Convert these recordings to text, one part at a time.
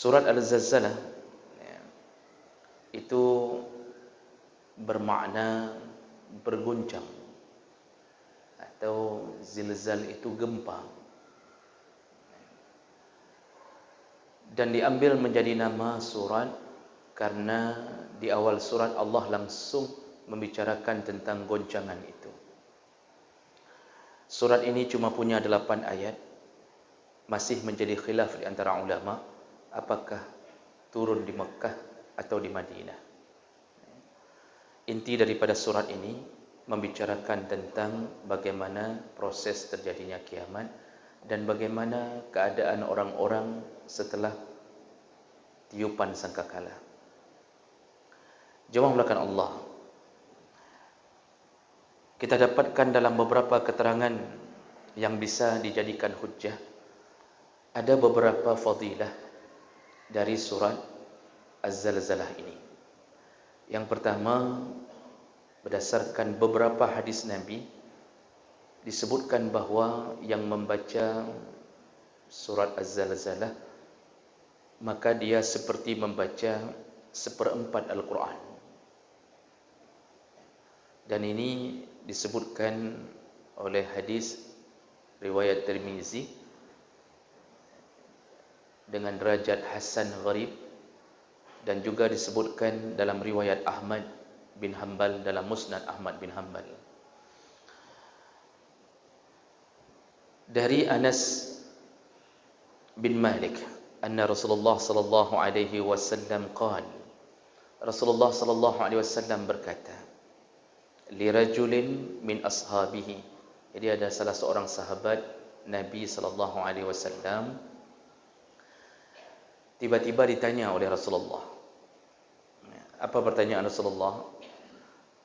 Surat Al-Zalzalah itu bermakna berguncang, atau zilzal itu gempa, dan diambil menjadi nama surat karena di awal surat Allah langsung membicarakan tentang goncangan itu. Surat ini cuma punya 8 ayat. Masih menjadi khilaf di antara ulama apakah turun di Mekah atau di Madinah. Inti daripada surat ini membicarakan tentang bagaimana proses terjadinya kiamat dan bagaimana keadaan orang-orang setelah tiupan sangkakala. Jemaah mulakan Allah, kita dapatkan dalam beberapa keterangan yang bisa dijadikan hujjah, ada beberapa fadilah dari surat Az-Zalzalah ini. Yang pertama, berdasarkan beberapa hadis Nabi, disebutkan bahawa yang membaca surat Az-Zalzalah maka dia seperti membaca 1/4 Al-Quran. Dan ini disebutkan oleh hadis riwayat Tirmizi dengan derajat hasan gharib, dan juga disebutkan dalam riwayat Ahmad bin Hanbal dalam Musnad Ahmad bin Hanbal. Dari Anas bin Malik, anna Rasulullah sallallahu alaihi wasallam qala, Rasulullah sallallahu alaihi wasallam berkata, li rajulin min ashabihi. Jadi ada salah seorang sahabat Nabi sallallahu alaihi wasallam tiba-tiba ditanya oleh Rasulullah. Apa pertanyaan Rasulullah?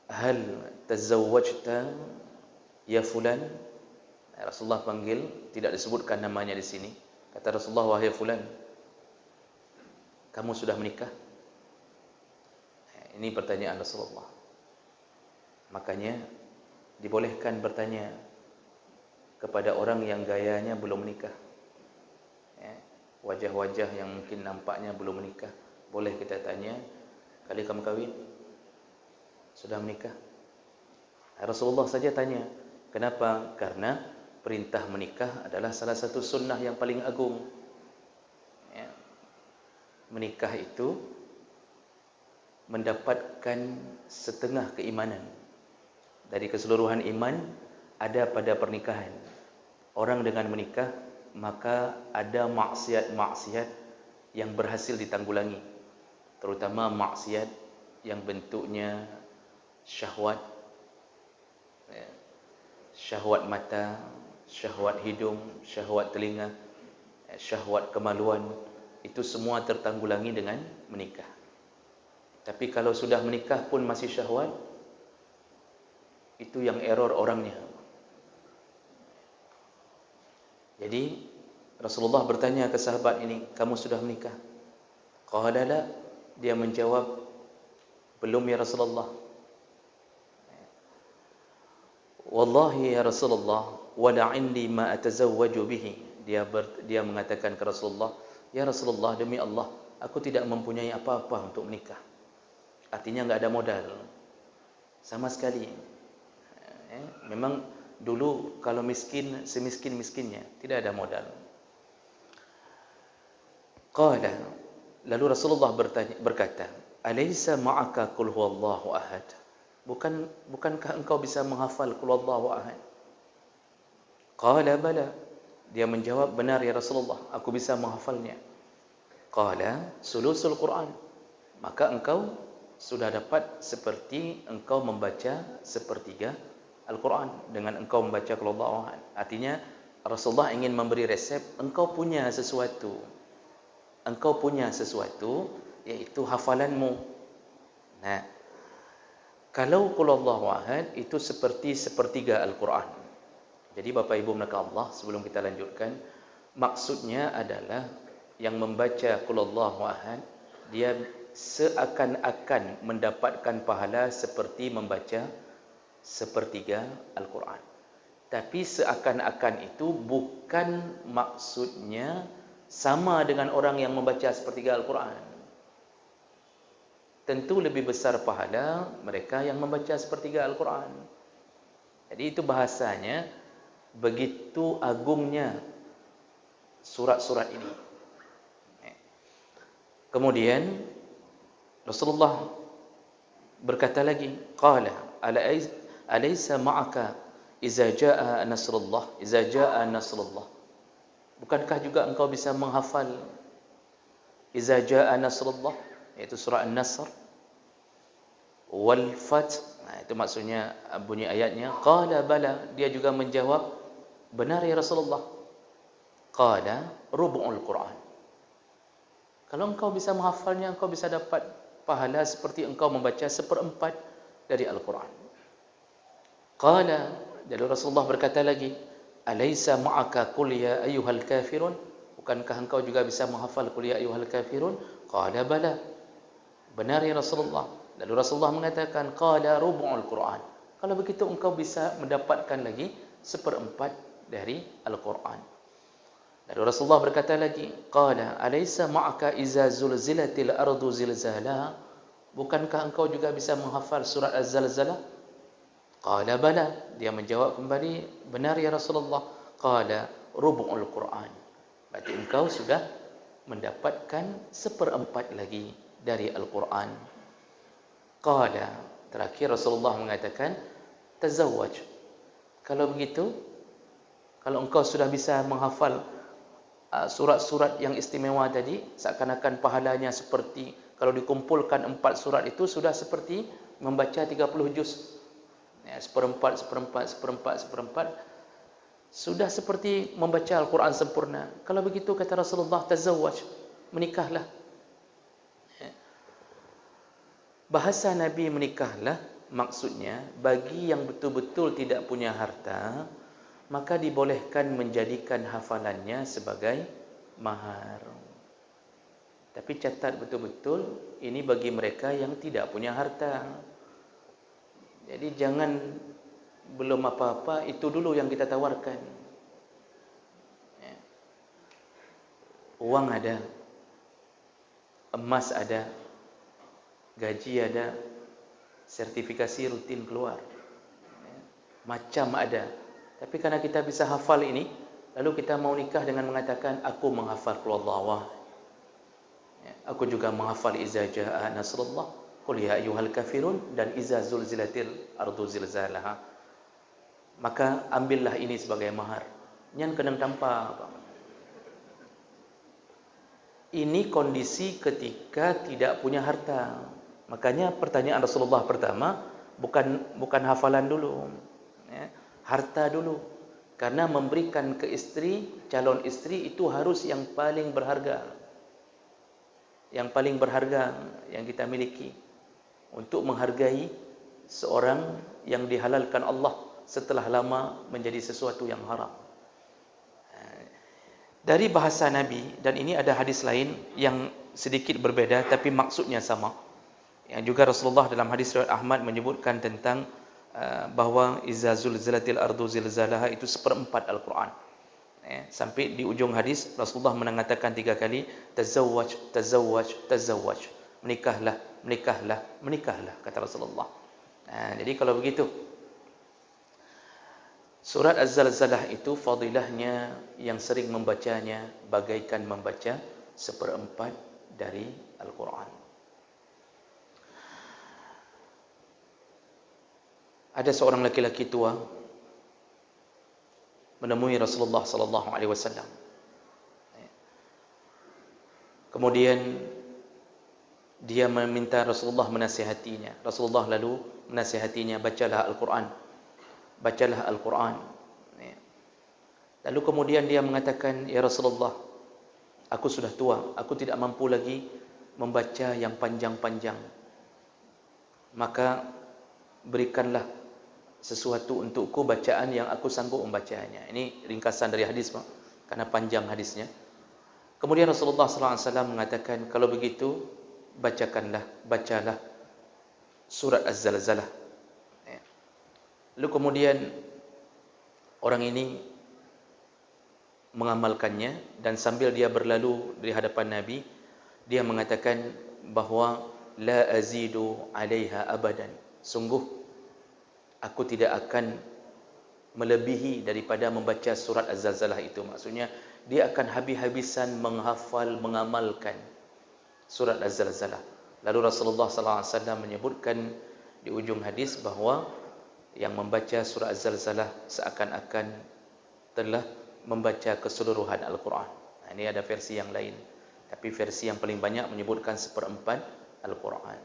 Hal tazawwajta ya fulan? Rasulullah panggil, tidak disebutkan namanya di sini. Kata Rasulullah, wahai fulan, kamu sudah menikah? Ini pertanyaan Rasulullah. Makanya dibolehkan bertanya kepada orang yang gayanya belum menikah. Wajah-wajah yang mungkin nampaknya belum menikah, boleh kita tanya, kali kamu kahwin? Sudah menikah? Rasulullah saja tanya. Kenapa? Karena perintah menikah adalah salah satu sunnah yang paling agung. Menikah itu mendapatkan setengah keimanan. Dari keseluruhan iman ada pada pernikahan. Orang dengan menikah, maka ada maksiat-maksiat yang berhasil ditanggulangi, terutama maksiat yang bentuknya syahwat, syahwat mata, syahwat hidung, syahwat telinga, syahwat kemaluan. Itu semua tertanggulangi dengan menikah. Tapi kalau sudah menikah pun masih syahwat, itu yang error orangnya. Jadi Rasulullah bertanya ke sahabat ini, kamu sudah menikah? Qala la, dia menjawab, belum ya Rasulullah. Wallahi ya Rasulullah, wala indi ma atazawwaju bihi. Dia mengatakan ke Rasulullah, ya Rasulullah, demi Allah, aku tidak mempunyai apa-apa untuk menikah. Artinya enggak ada modal sama sekali. Memang dulu kalau miskin, semiskin-miskinnya, tidak ada modal. Qala, lalu Rasulullah berkata, alaysa ma'aka qul huwallahu ahad? Bukankah engkau bisa menghafal qul huwallahu ahad? Qala bala. Dia menjawab, benar ya Rasulullah, aku bisa menghafalnya. Qala sulusul Quran. Maka engkau sudah dapat seperti engkau membaca sepertiga Al-Quran dengan engkau membaca qul huwallahu ahad. Artinya Rasulullah ingin memberi resep, engkau punya sesuatu. Engkau punya sesuatu, yaitu hafalanmu. Nah, kalau qul huwallahu ahad itu seperti sepertiga Al-Quran. Jadi Bapak Ibu melakukan Allah, sebelum kita lanjutkan, maksudnya adalah yang membaca qul huwallahu ahad, dia seakan-akan mendapatkan pahala seperti membaca sepertiga Al-Quran. Tapi seakan-akan itu bukan maksudnya sama dengan orang yang membaca sepertiga Al-Quran. Tentu lebih besar pahala mereka yang membaca sepertiga Al-Quran. Jadi itu bahasanya, begitu agungnya surat-surat ini. Kemudian Rasulullah berkata lagi, qala alaysa ma'aka iza jaa nasrullah. Bukankah juga engkau bisa menghafal iza jaa nasrullah, yaitu surah An-Nasr, wal fath. Nah, itu maksudnya bunyi ayatnya. Qala bala, dia juga menjawab, benar ya Rasulullah. Qala rubu'ul Quran. Kalau engkau bisa menghafalnya, engkau bisa dapat pahala seperti engkau membaca seperempat dari Al-Quran. Qala, jadi Rasulullah berkata lagi, alaysa ma'aka qul ya ayyuhal kafirun. Bukankah engkau juga bisa menghafal qul ya ayyuhal kafirun? Qala bala, benar ya Rasulullah. Lalu Rasulullah mengatakan, qala rubu'ul Quran. Kalau begitu engkau bisa mendapatkan lagi seperempat dari Al-Quran. Lalu Rasulullah berkata lagi, qala alaysa ma'aka iza zulzilatil ardu zilzalaha. Bukankah engkau juga bisa menghafal surat Az-Zalzalah? Qala bala, dia menjawab kembali, benar ya Rasulullah. Qala rubu'ul Quran. Berarti engkau sudah mendapatkan seperempat lagi dari Al-Quran. Qala, terakhir Rasulullah mengatakan, tazawwaj. Kalau begitu, kalau engkau sudah bisa menghafal surat-surat yang istimewa tadi, seakan-akan pahalanya seperti kalau dikumpulkan 4 surat itu sudah seperti membaca 30 juz. Ya, seperempat, sudah seperti membaca Al-Quran sempurna. Kalau begitu kata Rasulullah, tazawwaj, menikahlah. Ya. Bahasa Nabi menikahlah maksudnya bagi yang betul-betul tidak punya harta, maka dibolehkan menjadikan hafalannya sebagai mahar. Tapi catat betul-betul, ini bagi mereka yang tidak punya harta. Jadi jangan belum apa-apa, itu dulu yang kita tawarkan. Ya. Uang ada, emas ada, gaji ada, sertifikasi rutin keluar. Ya. Macam ada. Tapi karena kita bisa hafal ini, lalu kita mau nikah dengan mengatakan, aku menghafal qul huwallahu. Ya, aku juga menghafal iza jaa nasrullah, qul ya ayyuhal kafirun, dan iza zulzilatil ardu zilzalaha. Maka ambillah ini sebagai mahar. Nyan kenang tanpa apa? Ini kondisi ketika tidak punya harta. Makanya pertanyaan Rasulullah pertama bukan hafalan dulu. Ya. Harta dulu, karena memberikan ke istri, calon istri itu harus yang paling berharga, yang paling berharga yang kita miliki, untuk menghargai seorang yang dihalalkan Allah setelah lama menjadi sesuatu yang haram. Dari bahasa Nabi, dan ini ada hadis lain yang sedikit berbeda tapi maksudnya sama, yang juga Rasulullah dalam hadis riwayat Ahmad menyebutkan tentang bahawa iza zulzilatil ardu zilzalaha itu seperempat Al-Quran. Sampai di ujung hadis Rasulullah mengatakan 3 kali, tazawwaj, tazawwaj, tazawwaj. Menikahlah, menikahlah, menikahlah, kata Rasulullah. Jadi kalau begitu, surat Az-Zalzalah itu fadilahnya yang sering membacanya bagaikan membaca seperempat dari Al-Quran. Ada seorang laki-laki tua menemui Rasulullah sallallahu alaihi wasallam. Kemudian dia meminta Rasulullah menasihatinya. Rasulullah lalu menasihatinya, bacalah Al-Quran. Bacalah Al-Quran. Lalu kemudian dia mengatakan, ya Rasulullah, aku sudah tua, aku tidak mampu lagi membaca yang panjang-panjang. Maka berikanlah sesuatu untukku, bacaan yang aku sanggup membacanya. Ini ringkasan dari hadis, karena panjang hadisnya. Kemudian Rasulullah SAW mengatakan, kalau begitu bacalah surat Az-Zalzalah. Lalu kemudian orang ini mengamalkannya, dan sambil dia berlalu di hadapan Nabi, dia mengatakan bahawa la azidu 'alaiha abadan. Sungguh aku tidak akan melebihi daripada membaca surat Az-Zalzalah itu. Maksudnya dia akan habis-habisan menghafal, mengamalkan surat Az-Zalzalah. Lalu Rasulullah SAW menyebutkan di ujung hadis bahawa yang membaca surah Az-Zalzalah seakan-akan telah membaca keseluruhan Al-Quran. Ini ada versi yang lain, tapi versi yang paling banyak menyebutkan seperempat Al-Quran.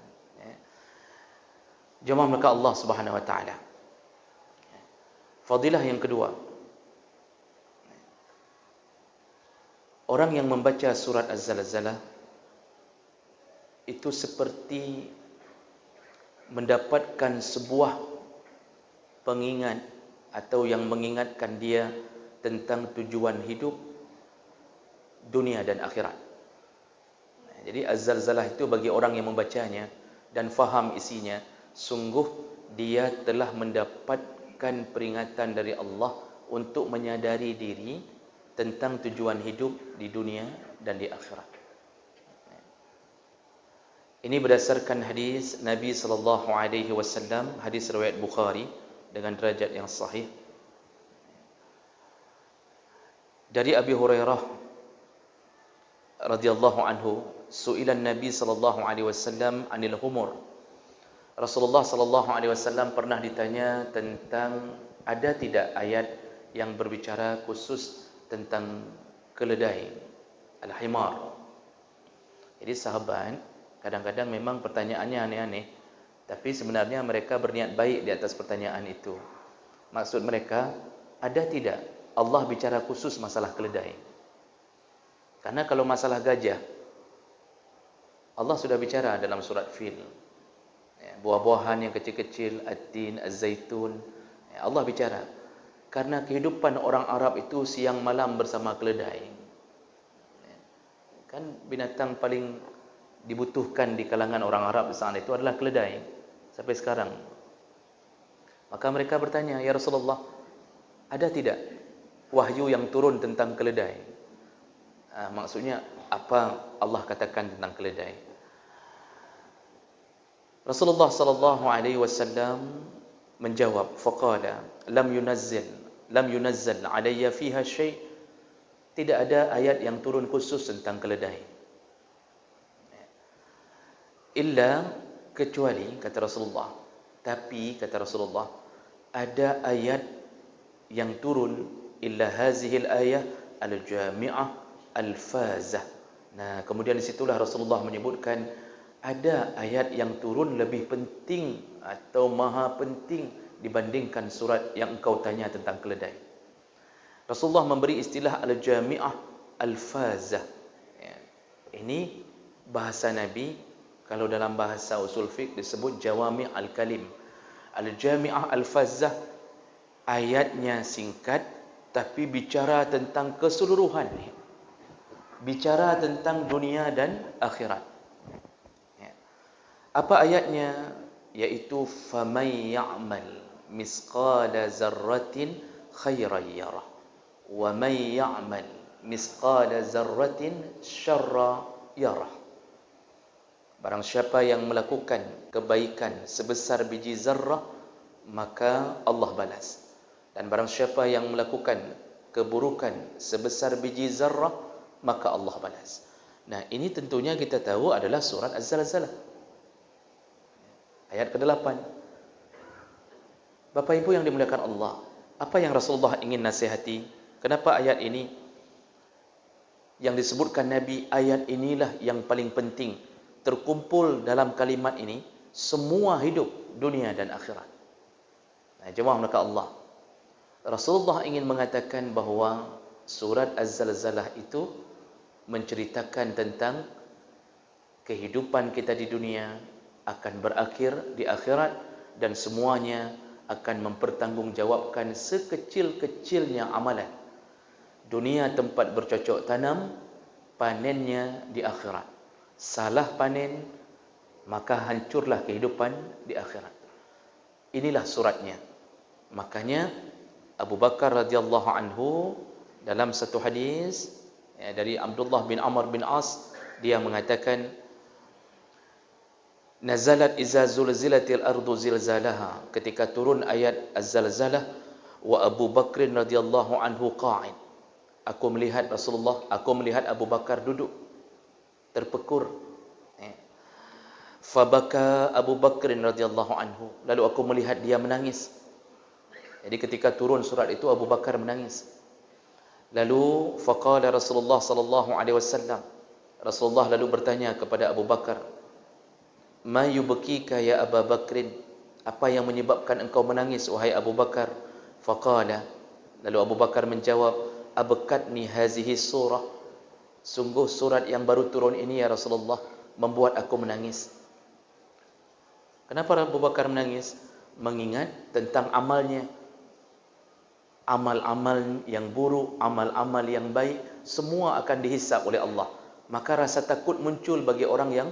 Jemaah maka Allah Subhanahu Wa Taala. Fadilah yang kedua, orang yang membaca surat Az-Zalzalah itu seperti mendapatkan sebuah pengingat atau yang mengingatkan dia tentang tujuan hidup dunia dan akhirat. Jadi Az-Zalzalah itu bagi orang yang membacanya dan faham isinya, sungguh dia telah mendapatkan peringatan dari Allah untuk menyadari diri tentang tujuan hidup di dunia dan di akhirat. Ini berdasarkan hadis Nabi sallallahu alaihi wasallam, hadis riwayat Bukhari dengan derajat yang sahih. Dari Abi Hurairah radhiyallahu anhu, su'ilan Nabi sallallahu alaihi wasallam 'anil humur. Rasulullah sallallahu alaihi wasallam pernah ditanya tentang ada tidak ayat yang berbicara khusus tentang keledai, al-himar. Jadi sahabat kadang-kadang memang pertanyaannya aneh-aneh, tapi sebenarnya mereka berniat baik di atas pertanyaan itu. Maksud mereka, ada tidak Allah bicara khusus masalah keledai? Karena kalau masalah gajah, Allah sudah bicara dalam surat Fil. Buah-buahan yang kecil-kecil, at-tin, az-zaitun, Allah bicara. Karena kehidupan orang Arab itu siang malam bersama keledai. Kan binatang paling dibutuhkan di kalangan orang Arab saat itu adalah keledai sampai sekarang. Maka mereka bertanya, ya Rasulullah, ada tidak wahyu yang turun tentang keledai? Maksudnya apa Allah katakan tentang keledai? Rasulullah sallallahu alaihi wasallam menjawab, faqala lam yunazzal alayya fiha syai'. Tidak ada ayat yang turun khusus tentang keledai. Illa, kecuali, kata Rasulullah, tapi kata Rasulullah, ada ayat yang turun, illa hazihil ayah al-jami'ah al-fazah. Nah, kemudian disitulah Rasulullah menyebutkan ada ayat yang turun lebih penting atau maha penting dibandingkan surat yang engkau tanya tentang keledai. Rasulullah memberi istilah al-jami'ah al-fazah. Ini bahasa Nabi. Kalau dalam bahasa usul fiqh disebut jawami' al-kalim. Al-jami'ah al-fazah, ayatnya singkat tapi bicara tentang keseluruhan, bicara tentang dunia dan akhirat. Apa ayatnya? Yaitu faman ya'mal misqala zarratin khairan yarah wa man ya'mal misqala zarratin syarra yarah. Barang siapa yang melakukan kebaikan sebesar biji zarrah, maka Allah balas. Dan barang siapa yang melakukan keburukan sebesar biji zarrah, maka Allah balas. Nah, ini tentunya kita tahu adalah surat Az-Zalzalah. Ayat ke-8. Bapak Ibu yang dimuliakan Allah, apa yang Rasulullah ingin nasihati? Kenapa ayat ini yang disebutkan Nabi, ayat inilah yang paling penting, terkumpul dalam kalimat ini semua hidup dunia dan akhirat. Nah, jemaah maka Allah, Rasulullah ingin mengatakan bahawa surat Az-Zalzalah itu menceritakan tentang kehidupan kita di dunia akan berakhir di akhirat, dan semuanya akan mempertanggungjawabkan sekecil-kecilnya amalan. Dunia tempat bercocok tanam, panennya di akhirat. Salah panen, maka hancurlah kehidupan di akhirat. Inilah suratnya. Makanya Abu Bakar radhiyallahu anhu Dalam satu hadis dari Abdullah bin Amr bin As, dia mengatakan, nazalat iza zulzilatil ardu zilzalaha, ketika turun ayat az-zalzalah, wa Abu Bakr radhiyallahu anhu qa'id, aku melihat Rasulullah, aku melihat Abu Bakar duduk terpekur. Fabaka Abu Bakr radhiyallahu anhu, lalu aku melihat dia menangis. Jadi ketika turun surat itu Abu Bakar menangis. Lalu faqala Rasulullah sallallahu alaihi wasallam, Rasulullah lalu bertanya kepada Abu Bakar, ma yubkika ya Abu Bakrin, apa yang menyebabkan engkau menangis wahai Abu Bakar? Faqala, lalu Abu Bakar menjawab, abkatni hazihi surah, sungguh surat yang baru turun ini ya Rasulullah membuat aku menangis. Kenapa Abu Bakar menangis? Mengingat tentang amalnya. Amal-amal yang buruk, amal-amal yang baik, semua akan dihisap oleh Allah. Maka rasa takut muncul bagi orang yang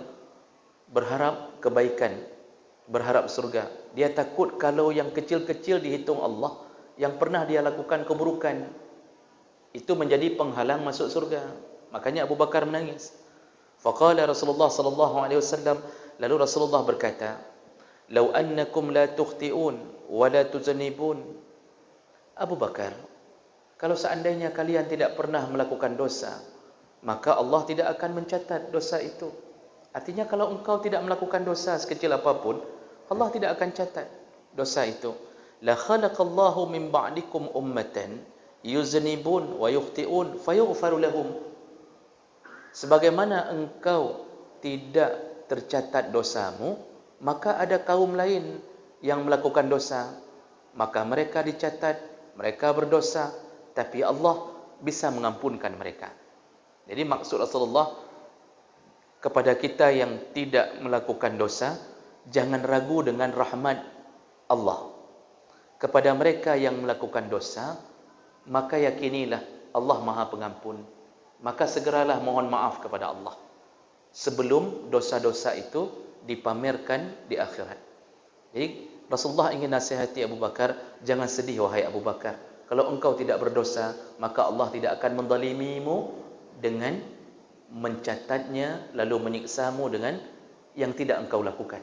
berharap kebaikan, berharap surga. Dia takut kalau yang kecil-kecil dihitung Allah, yang pernah dia lakukan keburukan, itu menjadi penghalang masuk surga. Makanya Abu Bakar menangis. Faqala Rasulullah sallallahu alaihi wasallam, lalu Rasulullah berkata, "Lau annakum la tukhti'un wa la tuzanibun." Abu Bakar, kalau seandainya kalian tidak pernah melakukan dosa, maka Allah tidak akan mencatat dosa itu. Artinya kalau engkau tidak melakukan dosa sekecil apapun, Allah tidak akan catat dosa itu. La khalaqallahu min ba'dikum ummatan yuznibun wa yukhti'un fayughfaru lahum. Sebagaimana engkau tidak tercatat dosamu, maka ada kaum lain yang melakukan dosa, maka mereka dicatat, mereka berdosa, tapi Allah bisa mengampunkan mereka. Jadi maksud Rasulullah kepada kita yang tidak melakukan dosa, jangan ragu dengan rahmat Allah. Kepada mereka yang melakukan dosa, maka yakinilah Allah Maha Pengampun. Maka segeralah mohon maaf kepada Allah sebelum dosa-dosa itu dipamerkan di akhirat. Jadi Rasulullah ingin nasihati Abu Bakar, jangan sedih wahai Abu Bakar. Kalau engkau tidak berdosa, maka Allah tidak akan menzalimimu dengan mencatatnya lalu menyiksamu dengan yang tidak engkau lakukan.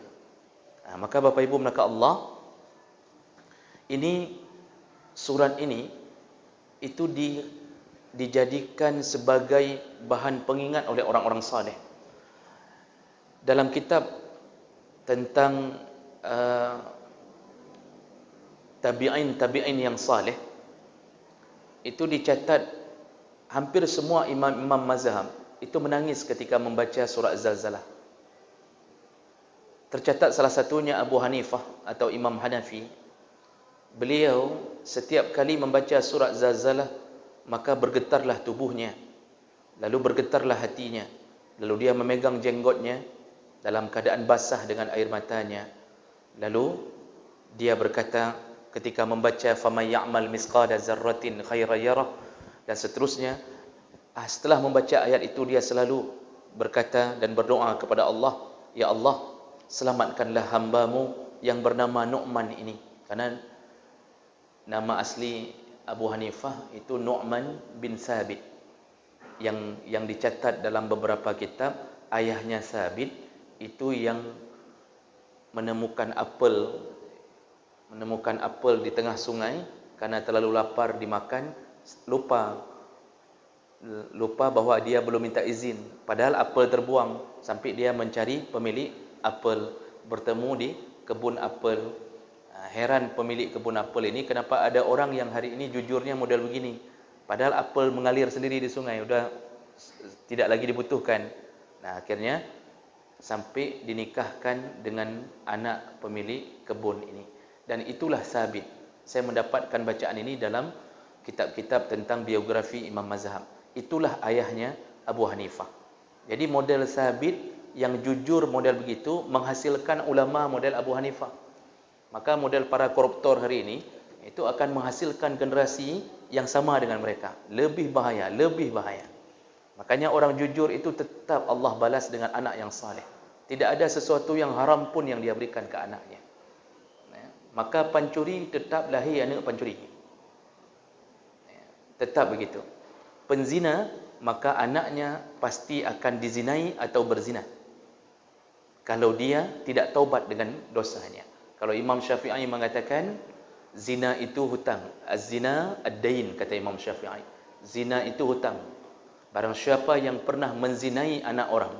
Maka Bapak Ibu maka Allah, ini surat ini itu dijadikan sebagai bahan pengingat oleh orang-orang saleh. Dalam kitab tentang tabi'in yang saleh, itu dicatat hampir semua imam-imam mazhab itu menangis ketika membaca surah Zalzalah. Tercatat salah satunya Abu Hanifah atau Imam Hanafi. Beliau setiap kali membaca surah Zalzalah, maka bergetarlah tubuhnya, lalu bergetarlah hatinya, lalu dia memegang jenggotnya dalam keadaan basah dengan air matanya. Lalu dia berkata ketika membaca faman ya'mal misqala dzarratin khairan yarah dan seterusnya, setelah membaca ayat itu dia selalu berkata dan berdoa kepada Allah, ya Allah, selamatkanlah hambamu yang bernama Nu'man ini. Karena nama asli Abu Hanifah itu Nu'man bin Thabit, yang dicatat dalam beberapa kitab ayahnya Thabit itu yang menemukan apel di tengah sungai karena terlalu lapar dimakan, lupa bahwa dia belum minta izin, padahal apel terbuang, sampai dia mencari pemilik apel, bertemu di kebun apel. Heran pemilik kebun apel ini, kenapa ada orang yang hari ini jujurnya model begini, padahal apel mengalir sendiri di sungai, udah tidak lagi dibutuhkan. Akhirnya sampai dinikahkan dengan anak pemilik kebun ini. Dan itulah Sabit. Saya mendapatkan bacaan ini dalam kitab-kitab tentang biografi Imam Mazhab. Itulah ayahnya Abu Hanifah. Jadi model Sabit yang jujur model begitu menghasilkan ulama model Abu Hanifah. Maka model para koruptor hari ini itu akan menghasilkan generasi yang sama dengan mereka. Lebih bahaya. Makanya orang jujur itu tetap Allah balas dengan anak yang saleh. Tidak ada sesuatu yang haram pun yang dia berikan ke anaknya. Maka pencuri tetap lahir anak pencuri. Tetap begitu. penzina, maka anaknya pasti akan dizinai atau berzina kalau dia tidak taubat dengan dosanya. Kalau Imam Syafi'i mengatakan zina itu hutang, az-zina ad-dain, kata Imam Syafi'i. Zina itu hutang. Barang siapa yang pernah menzinai anak orang,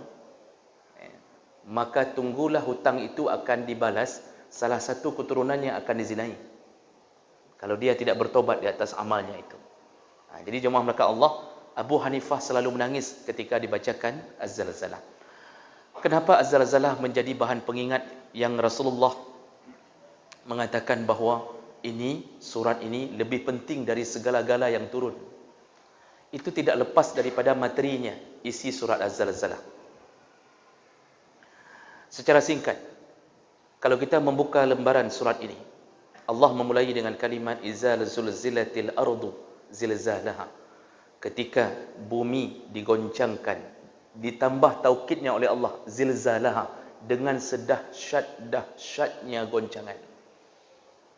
maka tunggulah hutang itu akan dibalas, salah satu keturunannya akan dizinai kalau dia tidak bertobat di atas amalnya itu. Jadi jemaah maka Allah, Abu Hanifah selalu menangis ketika dibacakan Az-Zalzalah. Kenapa Az-Zalzalah menjadi bahan pengingat yang Rasulullah mengatakan bahawa surat ini lebih penting dari segala-gala yang turun? Itu tidak lepas daripada materinya, isi surat Az-Zalzalah. Secara singkat, kalau kita membuka lembaran surat ini, Allah memulai dengan kalimat iza zulzilatil ardu zilzalaha. Ketika bumi digoncangkan, ditambah taukidnya oleh Allah, zilzalaha, dengan sedahsyat-dahsyatnya goncangan.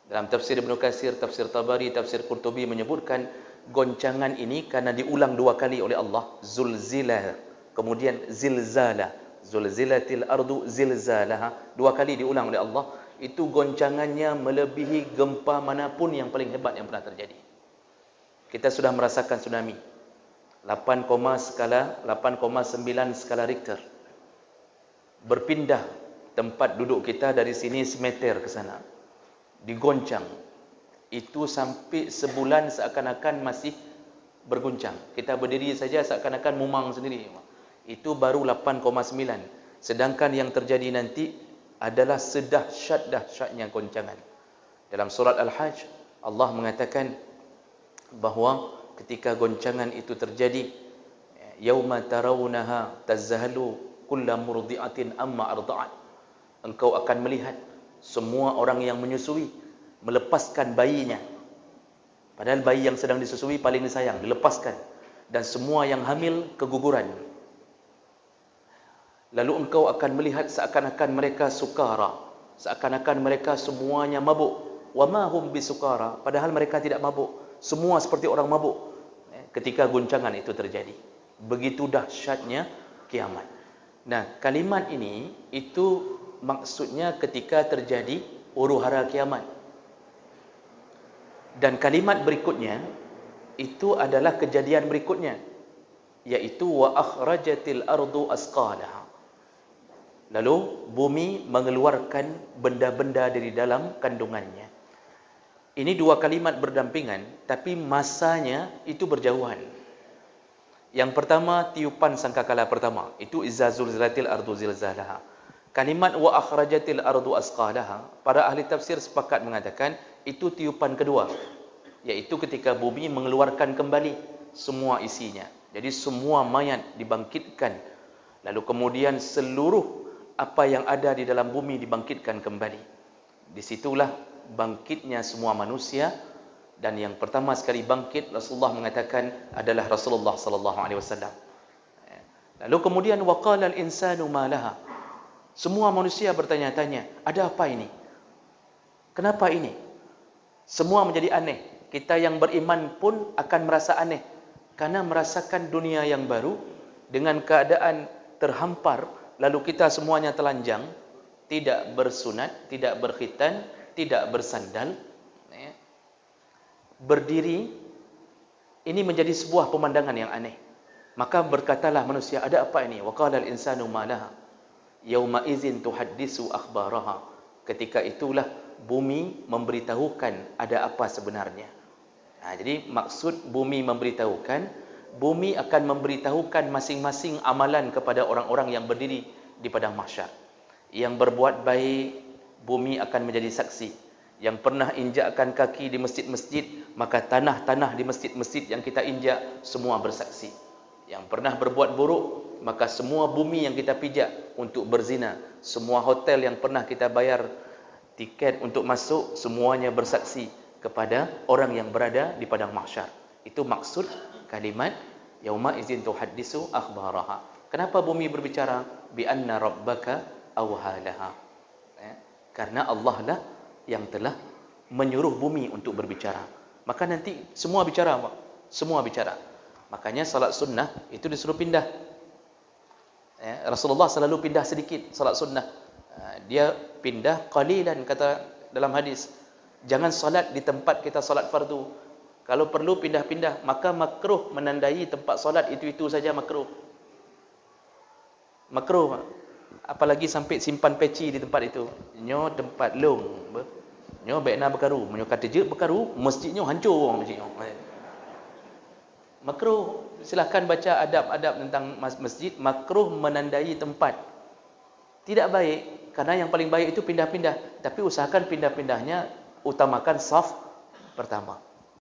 Dalam tafsir Ibnu Katsir, tafsir Tabari, tafsir Qurtubi menyebutkan goncangan ini karena diulang 2 kali oleh Allah, zulzilah, kemudian zilzala, zulzilatil ardu zilzalaha, 2 kali diulang oleh Allah. Itu goncangannya melebihi gempa manapun yang paling hebat yang pernah terjadi. Kita sudah merasakan tsunami 8,9 skala Richter. Berpindah tempat duduk kita dari sini semeter ke sana, digoncang. Itu sampai sebulan seakan-akan masih berguncang. Kita berdiri saja seakan-akan mumang sendiri. Itu baru 8,9. Sedangkan yang terjadi nanti adalah sedahsyat-dahsyatnya goncangan. Dalam surat Al-Hajj, Allah mengatakan bahawa ketika goncangan itu terjadi, yauma tarawunaha tazhalu kullu murdi'atin amma arda'at. Engkau akan melihat semua orang yang menyusui melepaskan bayinya. Padahal bayi yang sedang disusui paling disayang, dilepaskan. Dan semua yang hamil keguguran. Lalu engkau akan melihat seakan-akan mereka sukara, seakan-akan mereka semuanya mabuk. Wa ma hum bisukara, padahal mereka tidak mabuk. Semua seperti orang mabuk ketika guncangan itu terjadi. Begitu dahsyatnya kiamat. Nah, kalimat ini itu maksudnya ketika terjadi huru-hara kiamat. Dan kalimat berikutnya itu adalah kejadian berikutnya, yaitu wa akhrajatil ardu asqalaha. Lalu bumi mengeluarkan benda-benda dari dalam kandungannya. Ini 2 kalimat berdampingan, tapi masanya itu berjauhan. Yang pertama, tiupan sangkakala pertama, itu iza zulzilatil ardu zilzalaha. Kalimat wa akhrajatil ardu asqalaha, para ahli tafsir sepakat mengatakan itu tiupan kedua, yaitu ketika bumi mengeluarkan kembali semua isinya. Jadi semua mayat dibangkitkan, lalu kemudian seluruh apa yang ada di dalam bumi dibangkitkan kembali. Disitulah bangkitnya semua manusia. Dan yang pertama sekali bangkit, Rasulullah mengatakan adalah Rasulullah sallallahu alaihi wasallam. Lalu kemudian waqala al-insanu ma laha. Semua manusia bertanya-tanya, ada apa ini? Kenapa ini? Semua menjadi aneh. Kita yang beriman pun akan merasa aneh karena merasakan dunia yang baru dengan keadaan terhampar, lalu kita semuanya telanjang, tidak bersunat, tidak berkhitan, tidak bersandal, berdiri. Ini menjadi sebuah pemandangan yang aneh. Maka berkatalah manusia, ada apa ini? Wa qala al-insanu ma laha yauma idzin tuhaddisu akhbaraha. Ketika itulah bumi memberitahukan ada apa sebenarnya. Jadi maksud bumi memberitahukan, bumi akan memberitahukan masing-masing amalan kepada orang-orang yang berdiri di padang mahsyar. Yang berbuat baik, bumi akan menjadi saksi. Yang pernah injakkan kaki di masjid-masjid, maka tanah-tanah di masjid-masjid yang kita injak semua bersaksi. Yang pernah berbuat buruk, maka semua bumi yang kita pijak untuk berzina, semua hotel yang pernah kita bayar tiket untuk masuk, semuanya bersaksi kepada orang yang berada di padang mahsyar. Itu maksud kalimat yauma idzin tuhaddisu akhbaraha. Kenapa bumi berbicara? Bi anna rabbaka awhalaha. Karena Allah lah yang telah menyuruh bumi untuk berbicara. Maka nanti semua bicara, Pak. Semua bicara. Makanya salat sunnah itu disuruh pindah. Rasulullah selalu pindah sedikit salat sunnah. Dia pindah qalilan, kata dalam hadis. Jangan solat di tempat kita solat fardu. Kalau perlu pindah-pindah, maka makruh menandai tempat solat itu-itu saja makruh. Makruh. Apalagi sampai simpan peci di tempat itu. Nyo tempat long. Nyo baikna berkaru. Nyo kata je berkaru, masjidnya hancur masjidnya. Makruh. Silakan baca adab-adab tentang masjid. Makruh menandai tempat. Tidak baik, karena yang paling baik itu pindah-pindah. Tapi usahakan pindah-pindahnya utamakan saf pertama.